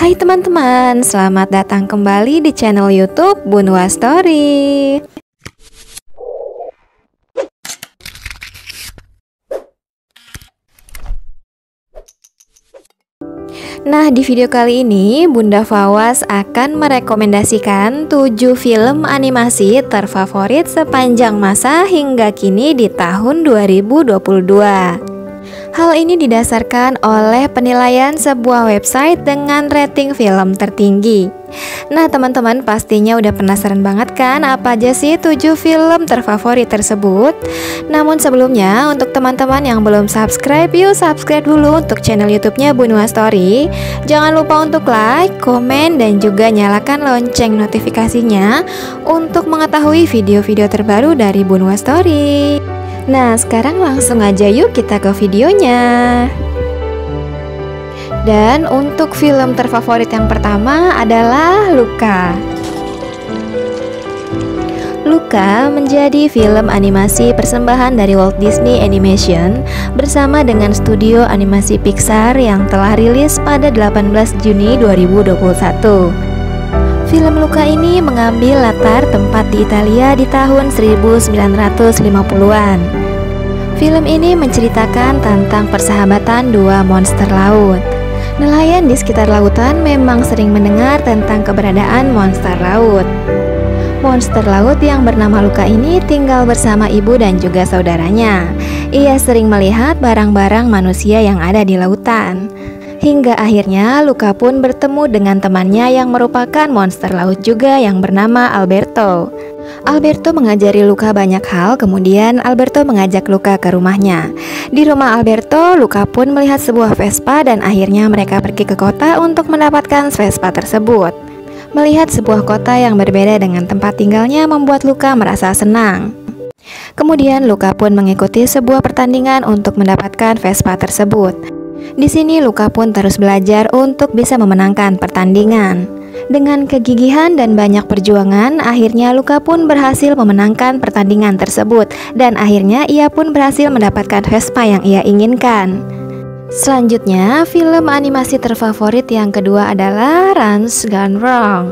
Hai teman-teman, selamat datang kembali di channel YouTube Bunwa Story. Nah, di video kali ini Bunda Fawaz akan merekomendasikan 7 film animasi terfavorit sepanjang masa hingga kini di tahun 2022. Hal ini didasarkan oleh penilaian sebuah website dengan rating film tertinggi. Nah teman-teman pastinya udah penasaran banget kan apa aja sih 7 film terfavorit tersebut. Namun sebelumnya untuk teman-teman yang belum subscribe, yuk subscribe dulu untuk channel YouTube-nya Bunwa Story. Jangan lupa untuk like, komen, dan juga nyalakan lonceng notifikasinya untuk mengetahui video-video terbaru dari Bunwa Story. Nah, sekarang langsung aja yuk kita ke videonya. Dan untuk film terfavorit yang pertama adalah Luca. Luca menjadi film animasi persembahan dari Walt Disney Animation bersama dengan studio animasi Pixar yang telah rilis pada 18 Juni 2021. Film Luca ini mengambil latar tempat di Italia di tahun 1950-an. Film ini menceritakan tentang persahabatan dua monster laut. Nelayan di sekitar lautan memang sering mendengar tentang keberadaan monster laut. Monster laut yang bernama Luca ini tinggal bersama ibu dan juga saudaranya. Ia sering melihat barang-barang manusia yang ada di lautan. Hingga akhirnya Luca pun bertemu dengan temannya yang merupakan monster laut juga yang bernama Alberto. Alberto mengajari Luca banyak hal, kemudian Alberto mengajak Luca ke rumahnya. Di rumah Alberto, Luca pun melihat sebuah Vespa dan akhirnya mereka pergi ke kota untuk mendapatkan Vespa tersebut. Melihat sebuah kota yang berbeda dengan tempat tinggalnya membuat Luca merasa senang. Kemudian Luca pun mengikuti sebuah pertandingan untuk mendapatkan Vespa tersebut. Di sini Luca pun terus belajar untuk bisa memenangkan pertandingan. Dengan kegigihan dan banyak perjuangan, akhirnya Luca pun berhasil memenangkan pertandingan tersebut dan akhirnya ia pun berhasil mendapatkan Vespa yang ia inginkan. Selanjutnya, film animasi terfavorit yang kedua adalah Runs Gone Wrong.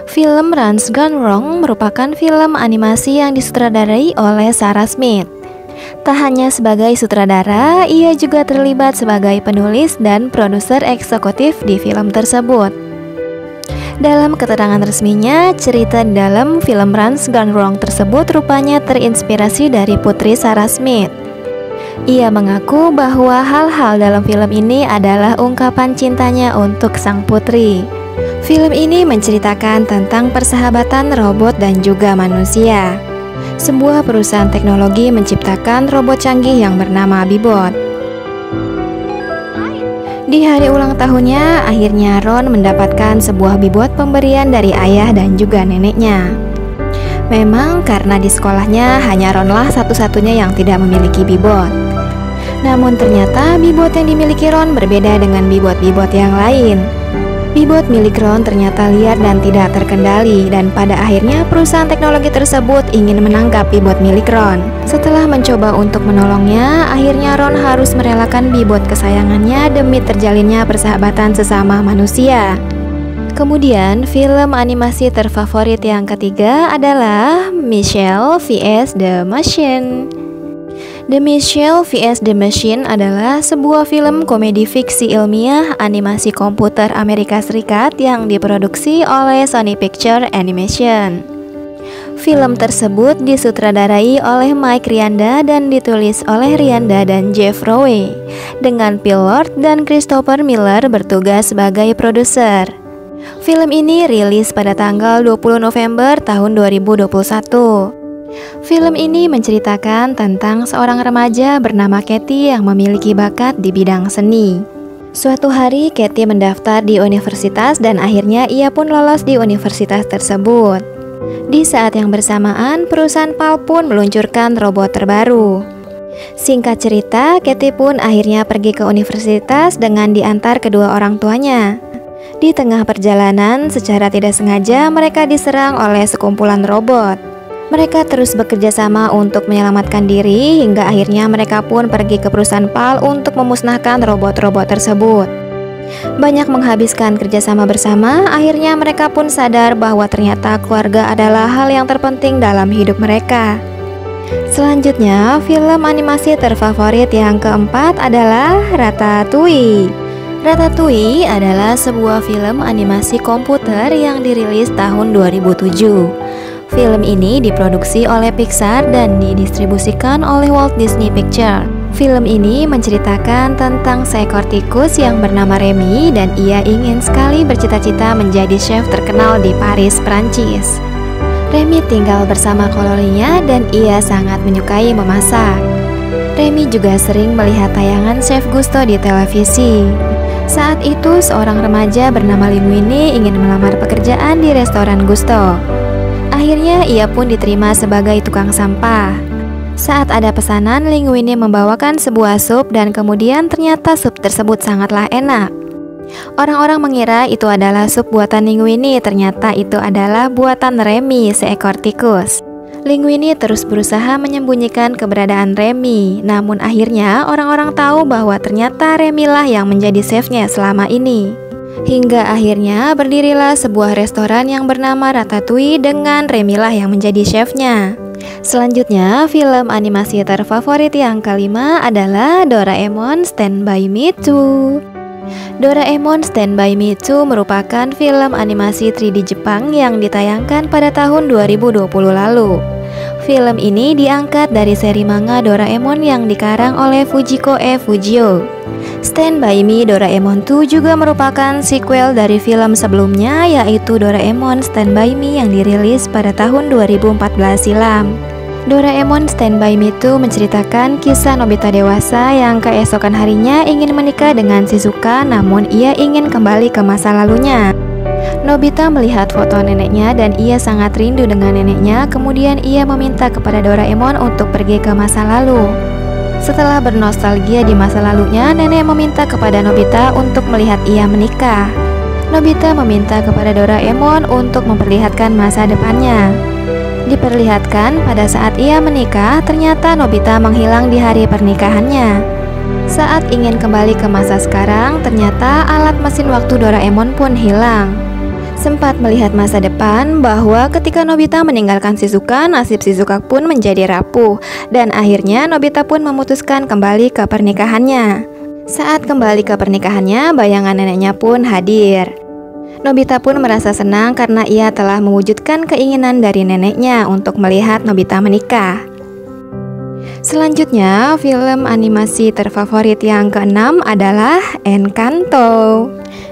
Film Runs Gone Wrong merupakan film animasi yang disutradarai oleh Sarah Smith. Tak hanya sebagai sutradara, ia juga terlibat sebagai penulis dan produser eksekutif di film tersebut. Dalam keterangan resminya, cerita dalam film Runs Gone Wrong tersebut rupanya terinspirasi dari putri Sarah Smith. Ia mengaku bahwa hal-hal dalam film ini adalah ungkapan cintanya untuk sang putri. Film ini menceritakan tentang persahabatan robot dan juga manusia. Sebuah perusahaan teknologi menciptakan robot canggih yang bernama Bebot. Di hari ulang tahunnya, akhirnya Ron mendapatkan sebuah Bebot pemberian dari ayah dan juga neneknya. Memang karena di sekolahnya hanya Ronlah satu-satunya yang tidak memiliki Bebot. Namun ternyata Bebot yang dimiliki Ron berbeda dengan Bebot-Bebot yang lain. Bebot milik Ron ternyata liar dan tidak terkendali, dan pada akhirnya perusahaan teknologi tersebut ingin menangkap Bebot milik Ron. Setelah mencoba untuk menolongnya, akhirnya Ron harus merelakan Bebot kesayangannya demi terjalinnya persahabatan sesama manusia. Kemudian film animasi terfavorit yang ketiga adalah Michelle vs The Machine. The Michelle vs The Machine adalah sebuah film komedi fiksi ilmiah animasi komputer Amerika Serikat yang diproduksi oleh Sony Pictures Animation. Film tersebut disutradarai oleh Mike Rianda dan ditulis oleh Rianda dan Jeff Rowe, dengan Phil Lord dan Christopher Miller bertugas sebagai produser. Film ini rilis pada tanggal 20 November tahun 2021. Film ini menceritakan tentang seorang remaja bernama Katie yang memiliki bakat di bidang seni. Suatu hari Katie mendaftar di universitas dan akhirnya ia pun lolos di universitas tersebut. Di saat yang bersamaan, perusahaan PAL pun meluncurkan robot terbaru. Singkat cerita, Katie pun akhirnya pergi ke universitas dengan diantar kedua orang tuanya. Di tengah perjalanan, secara tidak sengaja mereka diserang oleh sekumpulan robot. Mereka terus bekerja sama untuk menyelamatkan diri hingga akhirnya mereka pun pergi ke perusahaan PAL untuk memusnahkan robot-robot tersebut. Banyak menghabiskan kerjasama bersama, akhirnya mereka pun sadar bahwa ternyata keluarga adalah hal yang terpenting dalam hidup mereka. Selanjutnya, film animasi terfavorit yang keempat adalah Ratatouille. Ratatouille adalah sebuah film animasi komputer yang dirilis tahun 2007. Film ini diproduksi oleh Pixar dan didistribusikan oleh Walt Disney Pictures. Film ini menceritakan tentang seekor tikus yang bernama Remy dan ia ingin sekali bercita-cita menjadi chef terkenal di Paris, Prancis. Remy tinggal bersama koloninya dan ia sangat menyukai memasak. Remy juga sering melihat tayangan Chef Gusto di televisi. Saat itu seorang remaja bernama Linguini ingin melamar pekerjaan di restoran Gusto. Akhirnya ia pun diterima sebagai tukang sampah. Saat ada pesanan, Linguini membawakan sebuah sup dan kemudian ternyata sup tersebut sangatlah enak. Orang-orang mengira itu adalah sup buatan Linguini, ternyata itu adalah buatan Remy, seekor tikus. Linguini terus berusaha menyembunyikan keberadaan Remy, namun akhirnya orang-orang tahu bahwa ternyata Remy lah yang menjadi chefnya selama ini. Hingga akhirnya berdirilah sebuah restoran yang bernama Ratatouille dengan Remy lah yang menjadi chefnya. Selanjutnya, film animasi terfavorit yang kelima adalah Doraemon Stand By Me 2. Doraemon Stand By Me 2 merupakan film animasi 3D Jepang yang ditayangkan pada tahun 2020 lalu. Film ini diangkat dari seri manga Doraemon yang dikarang oleh Fujiko Fujio. Stand By Me Doraemon 2 juga merupakan sequel dari film sebelumnya, yaitu Doraemon Stand By Me yang dirilis pada tahun 2014 silam. Doraemon Stand By Me 2 menceritakan kisah Nobita dewasa yang keesokan harinya ingin menikah dengan Shizuka, namun ia ingin kembali ke masa lalunya. Nobita melihat foto neneknya dan ia sangat rindu dengan neneknya, kemudian ia meminta kepada Doraemon untuk pergi ke masa lalu. Setelah bernostalgia di masa lalunya, nenek meminta kepada Nobita untuk melihat ia menikah. Nobita meminta kepada Doraemon untuk memperlihatkan masa depannya. Diperlihatkan pada saat ia menikah, ternyata Nobita menghilang di hari pernikahannya. Saat ingin kembali ke masa sekarang, ternyata alat mesin waktu Doraemon pun hilang. Sempat melihat masa depan bahwa ketika Nobita meninggalkan Shizuka, nasib Shizuka pun menjadi rapuh dan akhirnya Nobita pun memutuskan kembali ke pernikahannya. Saat kembali ke pernikahannya, bayangan neneknya pun hadir. Nobita pun merasa senang karena ia telah mewujudkan keinginan dari neneknya untuk melihat Nobita menikah. Selanjutnya, film animasi terfavorit yang keenam adalah Encanto.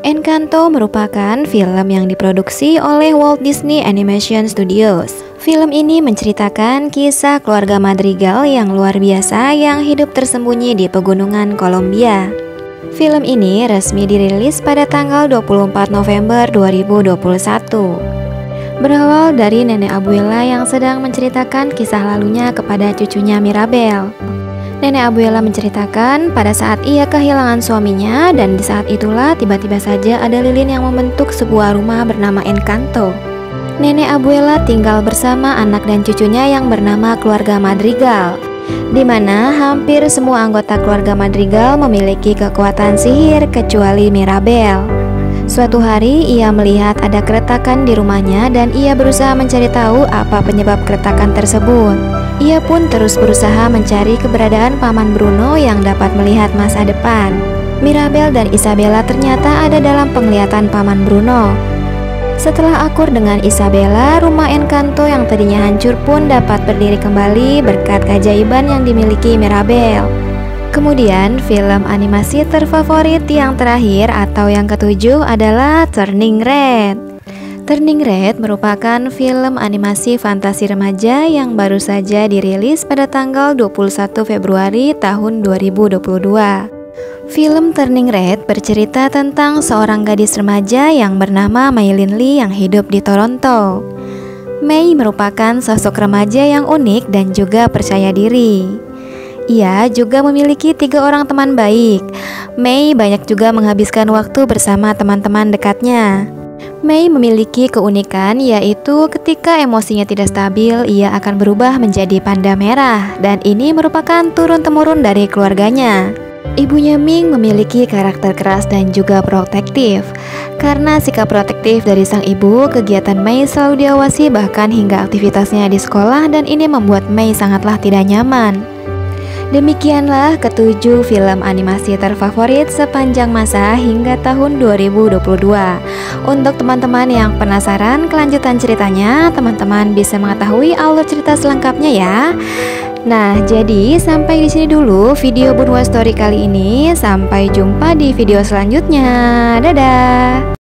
Encanto merupakan film yang diproduksi oleh Walt Disney Animation Studios. Film ini menceritakan kisah keluarga Madrigal yang luar biasa yang hidup tersembunyi di pegunungan Kolombia. Film ini resmi dirilis pada tanggal 24 November 2021. Berawal dari nenek Abuela yang sedang menceritakan kisah lalunya kepada cucunya Mirabel. Nenek Abuela menceritakan pada saat ia kehilangan suaminya dan di saat itulah tiba-tiba saja ada lilin yang membentuk sebuah rumah bernama Encanto. Nenek Abuela tinggal bersama anak dan cucunya yang bernama keluarga Madrigal, di mana hampir semua anggota keluarga Madrigal memiliki kekuatan sihir kecuali Mirabel. Suatu hari ia melihat ada keretakan di rumahnya dan ia berusaha mencari tahu apa penyebab keretakan tersebut. Ia pun terus berusaha mencari keberadaan Paman Bruno yang dapat melihat masa depan. Mirabel dan Isabella ternyata ada dalam penglihatan Paman Bruno. Setelah akur dengan Isabella, rumah Encanto yang tadinya hancur pun dapat berdiri kembali berkat keajaiban yang dimiliki Mirabel. Kemudian film animasi terfavorit yang terakhir atau yang ketujuh adalah Turning Red. Turning Red merupakan film animasi fantasi remaja yang baru saja dirilis pada tanggal 21 Februari tahun 2022. Film Turning Red bercerita tentang seorang gadis remaja yang bernama Maylin Lee yang hidup di Toronto. Mei merupakan sosok remaja yang unik dan juga percaya diri. Ia juga memiliki 3 orang teman baik. Mei banyak juga menghabiskan waktu bersama teman-teman dekatnya. Mei memiliki keunikan yaitu ketika emosinya tidak stabil, ia akan berubah menjadi panda merah dan ini merupakan turun-temurun dari keluarganya. Ibunya Ming memiliki karakter keras dan juga protektif. Karena sikap protektif dari sang ibu, kegiatan Mei selalu diawasi bahkan hingga aktivitasnya di sekolah, dan ini membuat Mei sangatlah tidak nyaman. Demikianlah ketujuh film animasi terfavorit sepanjang masa hingga tahun 2022. Untuk teman-teman yang penasaran kelanjutan ceritanya, teman-teman bisa mengetahui alur cerita selengkapnya ya. Nah, jadi sampai di sini dulu video Bunwa Story kali ini. Sampai jumpa di video selanjutnya. Dadah.